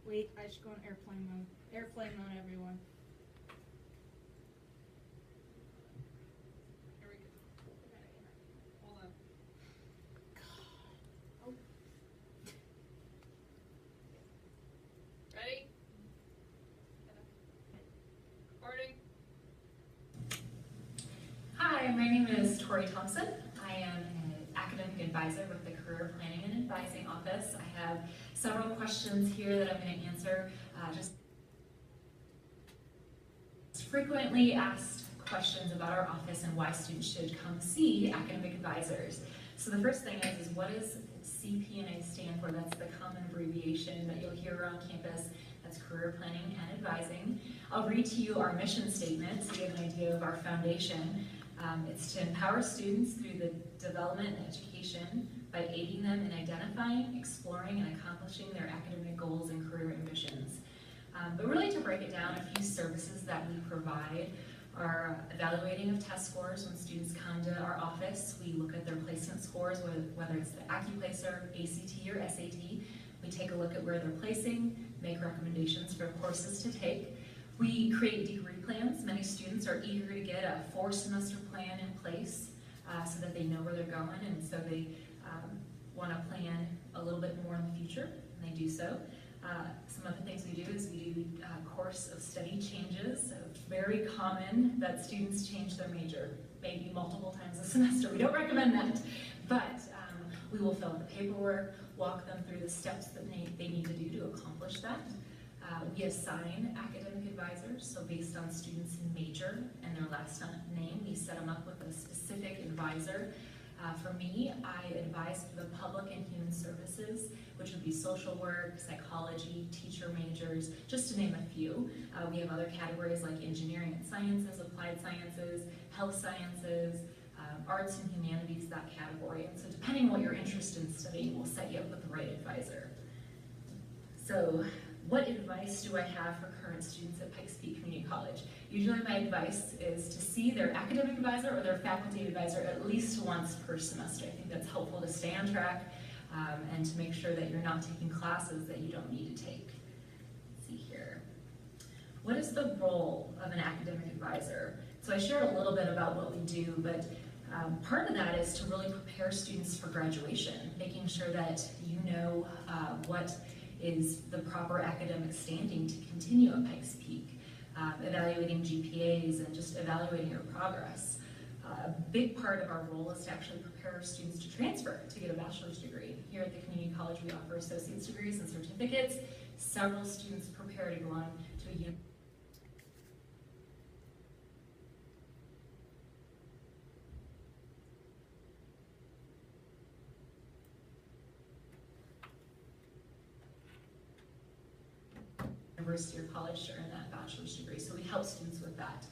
Wait, I should go on airplane mode. Airplane mode, everyone. Here we go. Hold on. Oh. Ready? Recording. Hi, my name is Tori Thompson. I am an academic advisor with the Career Planning and Advising Office. I have several questions here that I'm going to answer. Just frequently asked questions about our office and why students should come see academic advisors. So the first thing is what does CP&A stand for? That's the common abbreviation that you'll hear around campus. That's Career Planning and Advising. I'll read to you our mission statement so you have an idea of our foundation. It's to empower students through the development and education by aiding them in identifying, exploring, and accomplishing their academic goals and career ambitions. But really to break it down, a few services that we provide are evaluating of test scores when students come to our office. We look at their placement scores, whether it's the AccuPlacer, ACT, or SAT. We take a look at where they're placing, make recommendations for courses to take. We create degree plans. Many students are eager to get a 4-semester plan in place so that they know where they're going, and so they want to plan a little bit more in the future, and they do so. Some other things we do is we do course of study changes. So it's very common that students change their major, maybe multiple times a semester. We don't recommend that, but we will fill out the paperwork, walk them through the steps that they need to do to accomplish that. We assign academic advisors, so based on students' major and their last name, we set them up with a specific advisor. For me, I advise for the public and human services, which would be social work, psychology, teacher majors, just to name a few. We have other categories like engineering and sciences, applied sciences, health sciences, arts and humanities, that category. And so depending on what you're interested in studying, we'll set you up with the right advisor. So what advice do I have for current students at Pikes Peak Community College? Usually my advice is to see their academic advisor or their faculty advisor at least once per semester. I think that's helpful to stay on track and to make sure that you're not taking classes that you don't need to take. Let's see here. What is the role of an academic advisor? So I shared a little bit about what we do, but part of that is to really prepare students for graduation, making sure that you know what is the proper academic standing to continue at Pikes Peak, evaluating GPAs and just evaluating your progress. A big part of our role is to actually prepare students to transfer to get a bachelor's degree. Here at the community college we offer associate's degrees and certificates. Several students prepare to go on to a university or college to earn that bachelor's degree, so we help students with that.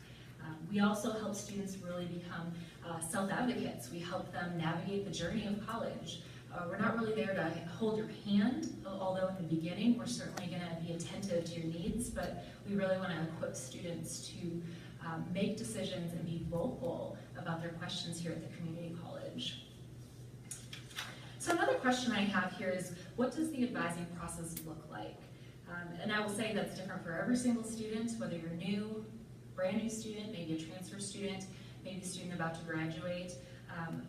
We also help students really become self-advocates. We help them navigate the journey of college. We're not really there to hold your hand, although in the beginning we're certainly going to be attentive to your needs, but we really want to equip students to make decisions and be vocal about their questions here at the community college. So another question I have here is, what does the advising process look like? And I will say that's different for every single student, whether you're new, brand new student, maybe a transfer student, maybe a student about to graduate.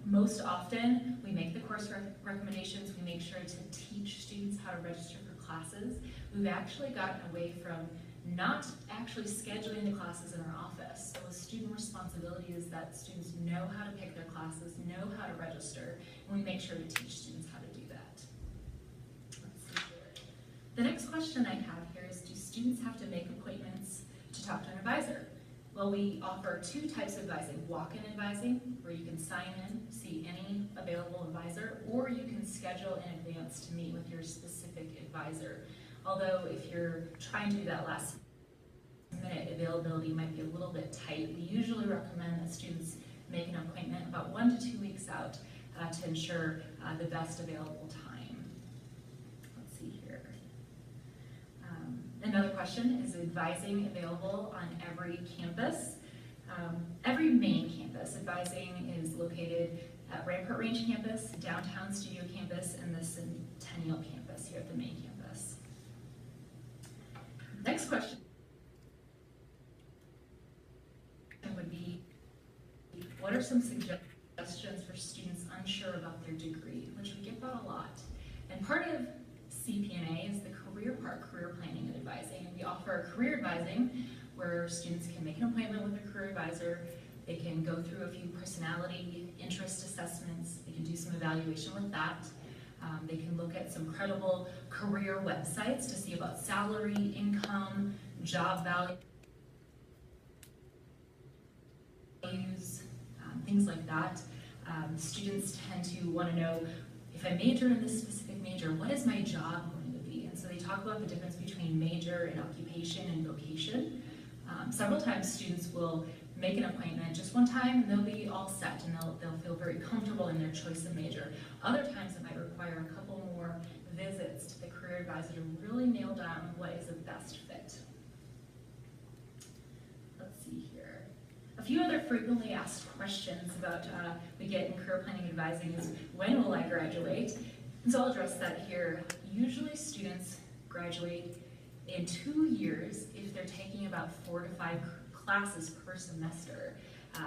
Most often, we make the course recommendations. We make sure to teach students how to register for classes. We've actually gotten away from not actually scheduling the classes in our office. So a student responsibility is that students know how to pick their classes, know how to register, and we make sure to teach students how to do that. The next question I have here is, do students have to make appointments to talk to an advisor? Well, we offer 2 types of advising. Walk-in advising, where you can sign in, see any available advisor, or you can schedule in advance to meet with your specific advisor. Although if you're trying to do that last minute, availability might be a little bit tight. We usually recommend that students make an appointment about 1 to 2 weeks out to ensure the best available time. Let's see here. Another question, is advising available on every campus? Every main campus. Advising is located at Rampart Range campus, downtown Studio campus, and the Centennial campus here at the main campus. question would be, what are some suggestions for students unsure about their degree, which we get that a lot. And part of CP&A is the career part, career planning and advising. And we offer career advising where students can make an appointment with a career advisor. They can go through a few personality interest assessments. They can do some evaluation with that. They can look at some credible career websites to see about salary, income, job values, things like that. Students tend to want to know, if I major in this specific major, what is my job going to be? And so they talk about the difference between major and occupation and vocation. Several times students will make an appointment just one time and they'll be all set and they'll feel very comfortable in their choice of major. Other times it might require a couple more visits to the career advisor to really nail down what is the best fit. Let's see here. A few other frequently asked questions about we get in career planning advising is, when will I graduate? And so I'll address that here. Usually students graduate in 2 years if they're taking about 4 to 5 classes per semester.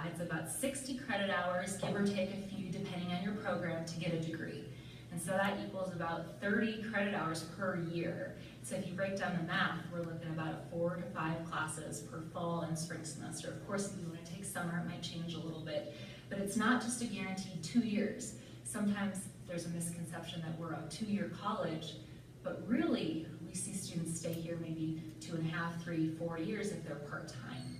It's about 60 credit hours, give or take a few depending on your program, to get a degree. And so that equals about 30 credit hours per year. So if you break down the math, we're looking at about 4 to 5 classes per fall and spring semester. Of course, if you want to take summer, it might change a little bit, but it's not just a guaranteed 2 years. Sometimes there's a misconception that we're a 2-year college, but really we see students stay here maybe 2.5, 3, 4 years if they're part-time.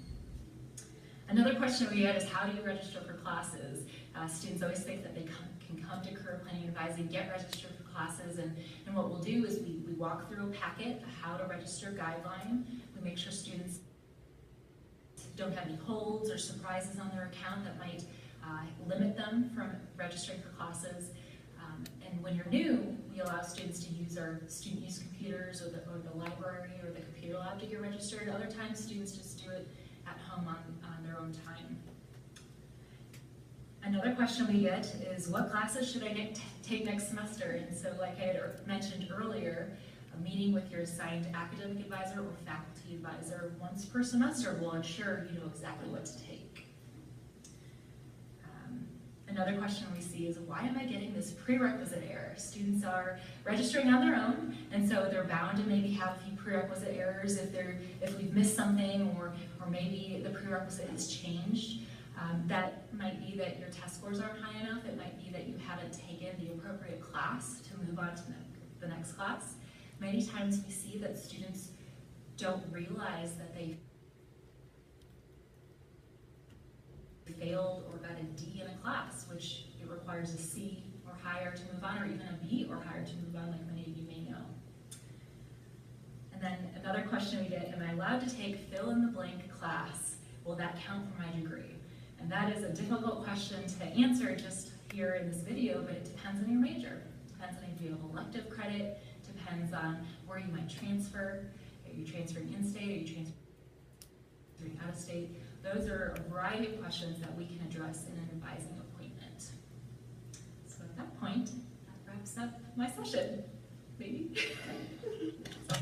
Another question we get is, how do you register for classes? Students always think that they can come to career planning advising, get registered for classes, and what we'll do is we walk through a packet, a how to register guideline. We make sure students don't have any holds or surprises on their account that might limit them from registering for classes. And when you're new, we allow students to use our student use computers or the library or the computer lab to get registered. Other times students just do it at home on their own time. Another question we get is, what classes should I take next semester? And so, like I had mentioned earlier, a meeting with your assigned academic advisor or faculty advisor once per semester will ensure you know exactly what to take. Another question we see is, why am I getting this prerequisite error? Students are registering on their own, and so they're bound to maybe have a few prerequisite errors if we've missed something, or maybe the prerequisite has changed. That might be that your test scores aren't high enough. It might be that you haven't taken the appropriate class to move on to the next class. Many times we see that students don't realize that they failed or got a D in a class, which it requires a C or higher to move on, or even a B or higher to move on, like many of you may know. And then another question we get, am I allowed to take fill in the blank class? Will that count for my degree? And that is a difficult question to answer just here in this video, but it depends on your major. It depends on if you have elective credit, depends on where you might transfer. Are you transferring in-state? Are you transferring out-of-state? Those are a variety of questions that we can address in an advising appointment. So at that point, that wraps up my session. Maybe? So